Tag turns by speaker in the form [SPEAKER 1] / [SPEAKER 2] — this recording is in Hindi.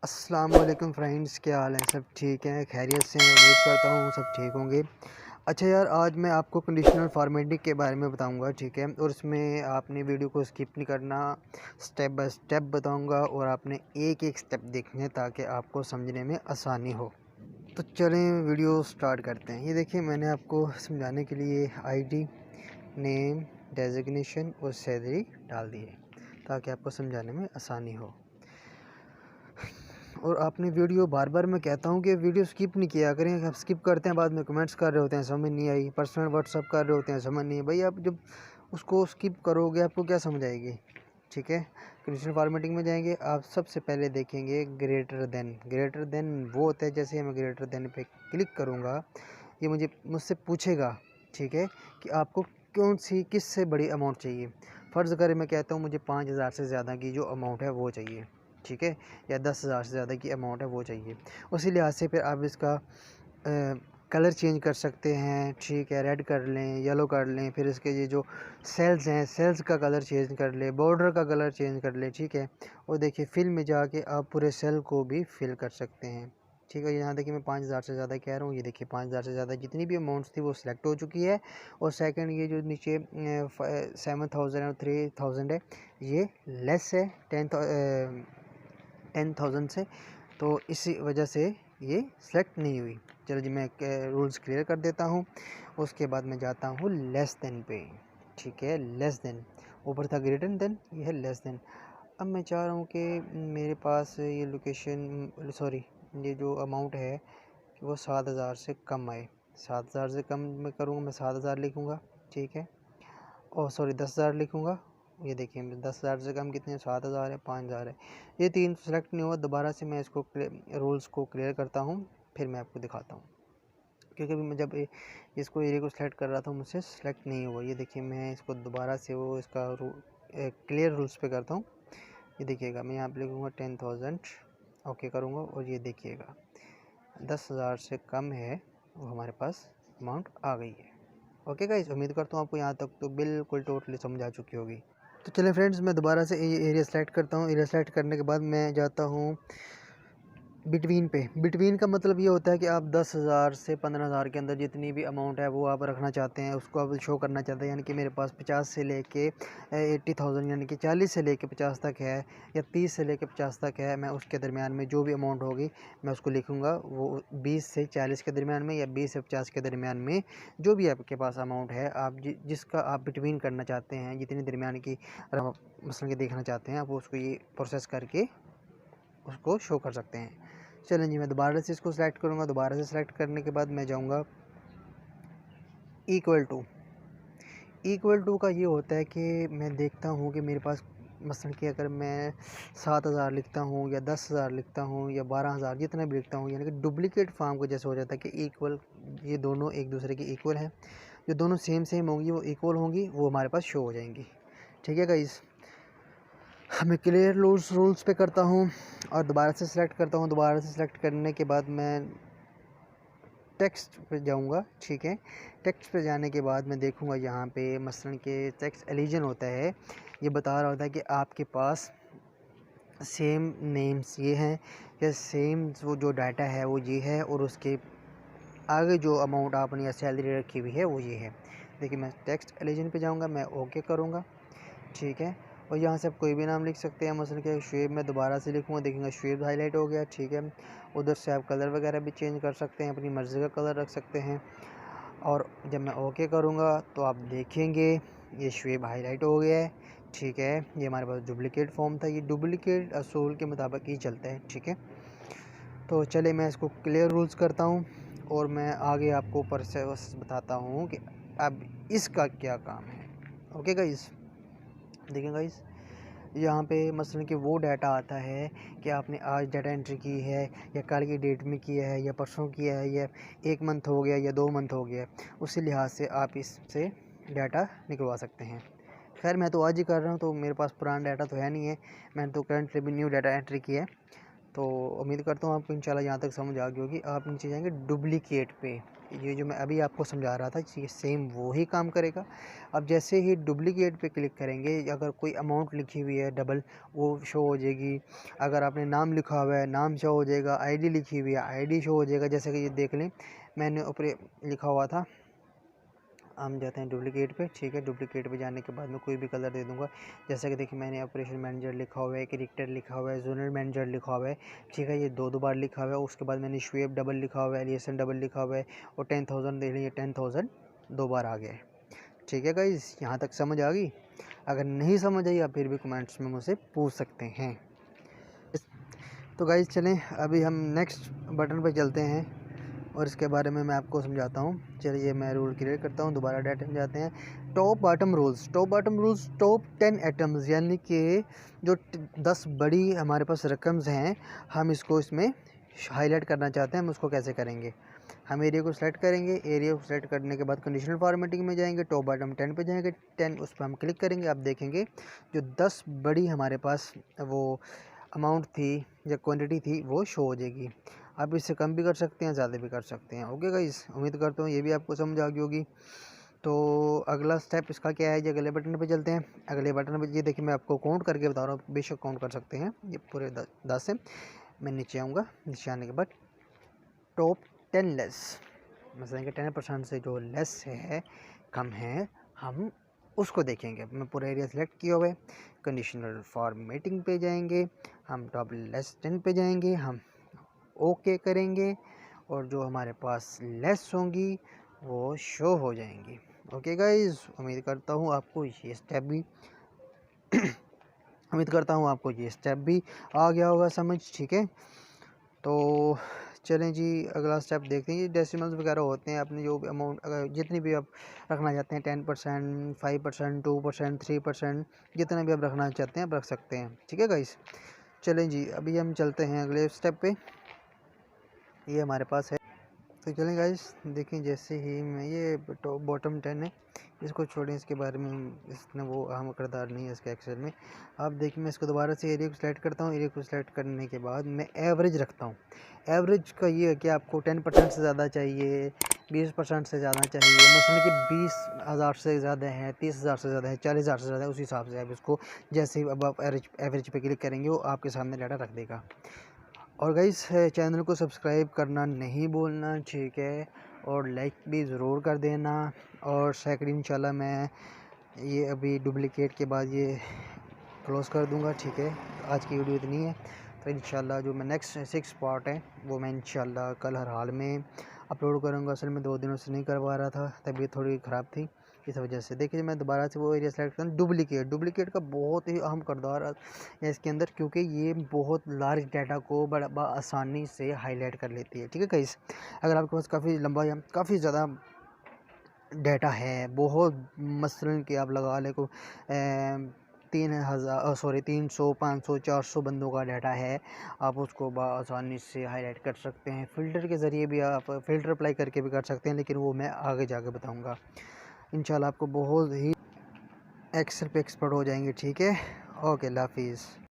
[SPEAKER 1] अस्सलाम वालेकुम फ्रेंड्स, क्या हाल है? सब ठीक हैं, खैरियत से हैं? उम्मीद करता हूँ सब ठीक होंगे। अच्छा यार, आज मैं आपको कंडीशनल फार्मेटिंग के बारे में बताऊंगा, ठीक है? और इसमें आपने वीडियो को स्किप नहीं करना, स्टेप बाय स्टेप बताऊंगा और आपने एक एक स्टेप देखने हैं ताकि आपको समझने में आसानी हो। तो चलें वीडियो स्टार्ट करते हैं। ये देखिए, मैंने आपको समझाने के लिए आईडी, नेम, डेजिग्नेशन और सैलरी डाल दी है ताकि आपको समझाने में आसानी हो। और आपने वीडियो बार बार मैं कहता हूँ कि वीडियो स्किप नहीं किया करें। आप स्किप करते हैं, बाद में कमेंट्स कर रहे होते हैं समझ नहीं आई, पर्सनल व्हाट्सअप कर रहे होते हैं समझ नहीं है। भाई आप जब उसको स्किप करोगे आपको क्या समझ आएगी? ठीक है, कंडीशनल फॉर्मेटिंग में जाएंगे। आप सबसे पहले देखेंगे ग्रेटर देन। ग्रेटर देन वो होता है, जैसे मैं ग्रेटर देन पे क्लिक करूँगा ये मुझसे पूछेगा, ठीक है, कि आपको कौन सी किससे बड़ी अमाउंट चाहिए। फ़र्ज़ करें मैं कहता हूँ मुझे 5,000 से ज़्यादा की जो अमाउंट है वो चाहिए, ठीक है, या 10,000 से ज़्यादा की अमाउंट है वो चाहिए। उसी लिहाज से फिर आप इसका कलर चेंज कर सकते हैं, ठीक है, रेड कर लें, येलो कर लें, फिर इसके ये जो सेल्स हैं सेल्स का कलर चेंज कर लें, बॉर्डर का कलर चेंज कर लें, ठीक है। और देखिए फिल में जाके आप पूरे सेल को भी फिल कर सकते हैं, ठीक है। यहाँ देखिए मैं 5,000 से ज़्यादा कह रहा हूँ, ये देखिए 5,000 से ज़्यादा जितनी भी अमाउंट्स थी वो सिलेक्ट हो चुकी है। और सेकंड ये जो नीचे 7,000 और 3,000 है ये लेस है 10,000 से, तो इसी वजह से ये सेलेक्ट नहीं हुई। चलो जी, मैं रूल्स क्लियर कर देता हूँ। उसके बाद मैं जाता हूँ लेस देन पे, ठीक है। लेस देन ऊपर था ग्रेटर देन, ये है लेस देन। अब मैं चाह रहा हूँ कि मेरे पास ये लोकेशन सॉरी ये जो अमाउंट है कि वो 7,000 से कम आए। 7,000 से कम मैं करूँगा, मैं 7,000 लिखूँगा, ठीक है। ओह सॉरी 10,000 लिखूँगा। ये देखिए 10,000 से कम कितने, 7,000 है, 5,000 है। ये तीन सेलेक्ट नहीं हुआ। दोबारा से मैं इसको रूल्स को क्लियर करता हूँ, फिर मैं आपको दिखाता हूँ। क्योंकि अभी मैं जब इसको एरिया को सेलेक्ट कर रहा था मुझसे सेलेक्ट नहीं हुआ। ये देखिए मैं इसको दोबारा से वो इसका क्लियर रूल्स पे करता हूँ। ये देखिएगा मैं यहाँ पे लिखूँगा 10,000, ओके करूँगा और ये देखिएगा 10,000 से कम है, वो हमारे पास अमाउंट आ गई है। ओके गाइस, उम्मीद करता हूँ आपको यहाँ तक तो बिल्कुल टोटली समझ आ चुकी होगी। तो चलिए फ्रेंड्स, मैं दोबारा से ये एरिया सेलेक्ट करता हूँ। एरिया सेलेक्ट करने के बाद मैं जाता हूँ बिटवीन पे। बिटवीन का मतलब ये होता है कि आप 10,000 से 15,000 के अंदर जितनी भी अमाउंट है वो आप रखना चाहते हैं, उसको आप शो करना चाहते हैं। यानी कि मेरे पास 50 से लेके 80,000 यानी कि 40 से लेके 50 तक है, या 30 से लेके 50 तक है। मैं उसके दरमियान में जो भी अमाउंट होगी मैं उसको लिखूँगा, वो 20 से 40 के दरमियान में या 20 से 50 के दरमियान में जो भी आपके पास अमाउंट है, आप जिसका आप बिटवीन करना चाहते हैं, जितनी दरमियान की मसलन के देखना चाहते हैं, आप उसको ये प्रोसेस करके उसको शो कर सकते हैं। चलें जी, मैं दोबारा से इसको सेलेक्ट करूँगा। दोबारा से सेलेक्ट करने के बाद मैं जाऊँगा इक्वल टू। इक्वल टू का ये होता है कि मैं देखता हूँ कि मेरे पास मसलन कि अगर मैं 7,000 लिखता हूँ या 10,000 लिखता हूँ या 12,000 जितना भी लिखता हूँ, यानी कि डुप्लीकेट फॉर्म को जैसे हो जाता है कि इक्वल, ये दोनों एक दूसरे के इक्वल हैं। जो दोनों सेम सेम होंगी वो इक्वल होंगी, वो हमारे पास शो हो जाएंगी, ठीक है गाइस। मैं क्लियर रूल्स पे करता हूँ और दोबारा से सिलेक्ट करता हूँ। दोबारा से सिलेक्ट करने के बाद मैं टेक्स्ट पे जाऊँगा, ठीक है। टेक्स्ट पे जाने के बाद मैं देखूँगा यहाँ पे मसलन के टेक्स्ट एलिजन होता है, ये बता रहा होता है कि आपके पास सेम नेम्स ये हैं या सेम वो जो डाटा है वो ये है, और उसके आगे जो अमाउंट आपने या सैलरी रखी हुई है वो ये है। देखिए मैं टेक्स्ट एलिजन पे जाऊँगा, मैं ओके करूँगा, ठीक है। और यहाँ से आप कोई भी नाम लिख सकते हैं, मसलन के शुएब मैं दोबारा से लिखूँगा, देखेंगे शुएब हाईलाइट हो गया, ठीक है। उधर से आप कलर वगैरह भी चेंज कर सकते हैं, अपनी मर्ज़ी का कलर रख सकते हैं। और जब मैं ओके करूँगा तो आप देखेंगे ये शुएब हाईलाइट हो गया है, ठीक है। ये हमारे पास डुप्लिकेट फॉर्म था, ये डुप्लिकेट असूल के मुताबिक ही चलता है, ठीक है। तो चलिए मैं इसको क्लियर रूल्स करता हूँ और मैं आगे आपको प्रोसेस बताता हूँ कि अब इसका क्या काम है। ओके गाइस, देखिए गाइस, यहाँ पे मसलन कि वो डाटा आता है कि आपने आज डाटा एंट्री की है या कल की डेट में किया है या परसों किया है या 1 मंथ हो गया या 2 मंथ हो गया, उसी लिहाज से आप इससे डाटा निकलवा सकते हैं। खैर मैं तो आज ही कर रहा हूँ, तो मेरे पास पुराना डाटा तो है नहीं है, मैंने तो करंटली भी न्यू डाटा एंट्री किया है। तो उम्मीद करता हूँ आपको इंशाल्लाह यहाँ तक समझ आ गई होगी। आप नीचे जाएंगे डुप्लीकेट पे, ये जो मैं अभी आपको समझा रहा था ये सेम वो ही काम करेगा। अब जैसे ही डुप्लीकेट पे क्लिक करेंगे, अगर कोई अमाउंट लिखी हुई है डबल, वो शो हो जाएगी। अगर आपने नाम लिखा हुआ है नाम शो हो जाएगा, आईडी लिखी हुई है आईडी शो हो जाएगा। जैसे कि ये देख लें, मैंने ऊपर लिखा हुआ था, हम जाते हैं डुप्लीकेट पे। ठीक है, डुप्लीकेट पे जाने के बाद मैं कोई भी कलर दे दूंगा। जैसे कि देखिए मैंने ऑपरेशन मैनेजर लिखा हुआ है, क्रिकेटर लिखा हुआ है, जोनल मैनेजर लिखा हुआ है। ठीक है, ये दो बार लिखा हुआ है। उसके बाद मैंने शेप डबल लिखा हुआ है, एलिएशन डबल लिखा हुआ है, और 10,000 देख लीजिए, 10,000 दो बार आ गया है। ठीक है गाइस, यहाँ तक समझ आ गई? अगर नहीं समझ आई आप फिर भी कमेंट्स में मुझसे पूछ सकते हैं। तो गाइस चलें अभी हम नेक्स्ट बटन पर चलते हैं और इसके बारे में मैं आपको समझाता हूँ। चलिए मैं रूल क्रिएट करता हूँ, दोबारा डाटा में जाते हैं। Top bottom rules, top 10 atoms, यानी कि जो 10 बड़ी हमारे पास रकम्स हैं, हम इसको इसमें हाईलाइट करना चाहते हैं। हम उसको कैसे करेंगे? हम एरिया को सेलेक्ट करेंगे, एरिया को सेलेक्ट करने के बाद कंडीशनल फॉर्मेटिंग में जाएंगे, टॉप बॉटम 10 पे जाएंगे, 10 उस पर हम क्लिक करेंगे। आप देखेंगे जो 10 बड़ी हमारे पास वो अमाउंट थी या क्वांटिटी थी वो शो हो जाएगी। आप इससे कम भी कर सकते हैं, ज़्यादा भी कर सकते हैं। ओके गाइस, उम्मीद करता हूँ ये भी आपको समझ आ गई होगी। तो अगला स्टेप इसका क्या है? ये अगले बटन पे चलते हैं। अगले बटन पे ये देखिए मैं आपको काउंट करके बता रहा हूँ, बेशक काउंट कर सकते हैं ये पूरे 10 से। मैं नीचे आऊँगा, नीचे आने के बाद टॉप 10 लेस, मसलन कि 10% से जो लेस है, कम है, हम उसको देखेंगे। मैं पूरा एरिया सेलेक्ट किया हुआ है। कंडीशनल फॉर्मेटिंग पे जाएंगे, हम टॉप लेस 10 पे जाएंगे, हम ओके करेंगे, और जो हमारे पास लेस होंगी वो शो हो जाएंगी। ओके गाइस, उम्मीद करता हूँ आपको ये स्टेप भी उम्मीद करता हूँ आपको ये स्टेप भी आ गया होगा समझ। ठीक है, तो चलें जी अगला स्टेप देखते हैं। ये डेसिमल्स वगैरह होते हैं, अपने जो भी अमाउंट अगर जितनी भी आप रखना चाहते हैं, 10%, 5%, 2%, 3%, जितना भी आप रखना चाहते हैं आप रख सकते हैं। ठीक है गाइस, चलें जी अभी हम चलते हैं अगले स्टेप पे। ये हमारे पास है, तो चलें गाइस देखें। जैसे ही मैं ये टॉप बॉटम 10 है, इसको छोड़ें, इसके बारे में इसने वो अहम किरदार नहीं है इसके एक्सेल में। आप देखिए मैं इसको दोबारा से एरिया को सिलेक्ट करता हूँ। एरिया को सिलेक्ट करने के बाद मैं एवरेज रखता हूँ। एवरेज का ये है कि आपको 10% से ज़्यादा चाहिए, 20% से ज़्यादा चाहिए, मसलन कि 20,000 से ज़्यादा है, 30,000 से ज़्यादा है, 40,000 से ज़्यादा है, उस हिसाब से आप इसको जैसे ही अब आप एवरेज पे क्लिक करेंगे वो आपके सामने डाटा रख देगा। और गाइस चैनल को सब्सक्राइब करना नहीं भूलना, ठीक है, और लाइक भी ज़रूर कर देना। और सेकंड इंशाल्लाह मैं ये अभी डुप्लीकेट के बाद ये क्लोज़ कर दूंगा। ठीक है, आज की वीडियो इतनी है, तो इंशाल्लाह जो मैं नेक्स्ट 6 पार्ट है वो मैं इंशाल्लाह कल हर हाल में अपलोड करूँगा। असल में 2 दिनों से नहीं करवा रहा था, तबीयत थोड़ी ख़राब थी, इस वजह से। देखिए मैं दोबारा से वो एरिया सेलेक्ट करूँ। डुप्लीकेट का बहुत ही अहम किरदार है इसके अंदर, क्योंकि ये बहुत लार्ज डाटा को बड़ा आसानी से हाईलाइट कर लेती है। ठीक है गाइस, अगर आपके पास काफ़ी लंबा या काफ़ी ज़्यादा डाटा है, बहुत मसलन कि आप लगा ले को 300, 500, 400 बंदों का डाटा है, आप उसको आसानी से हाईलाइट कर सकते हैं। फ़िल्टर के ज़रिए भी आप फ़िल्टर अप्लाई करके भी कर सकते हैं, लेकिन वो मैं आगे जाके बताऊंगा। इंशाल्लाह आपको बहुत ही एक्सेल पे एक्सपर्ट हो जाएंगे। ठीक है, ओके, अल्लाह हाफिज़।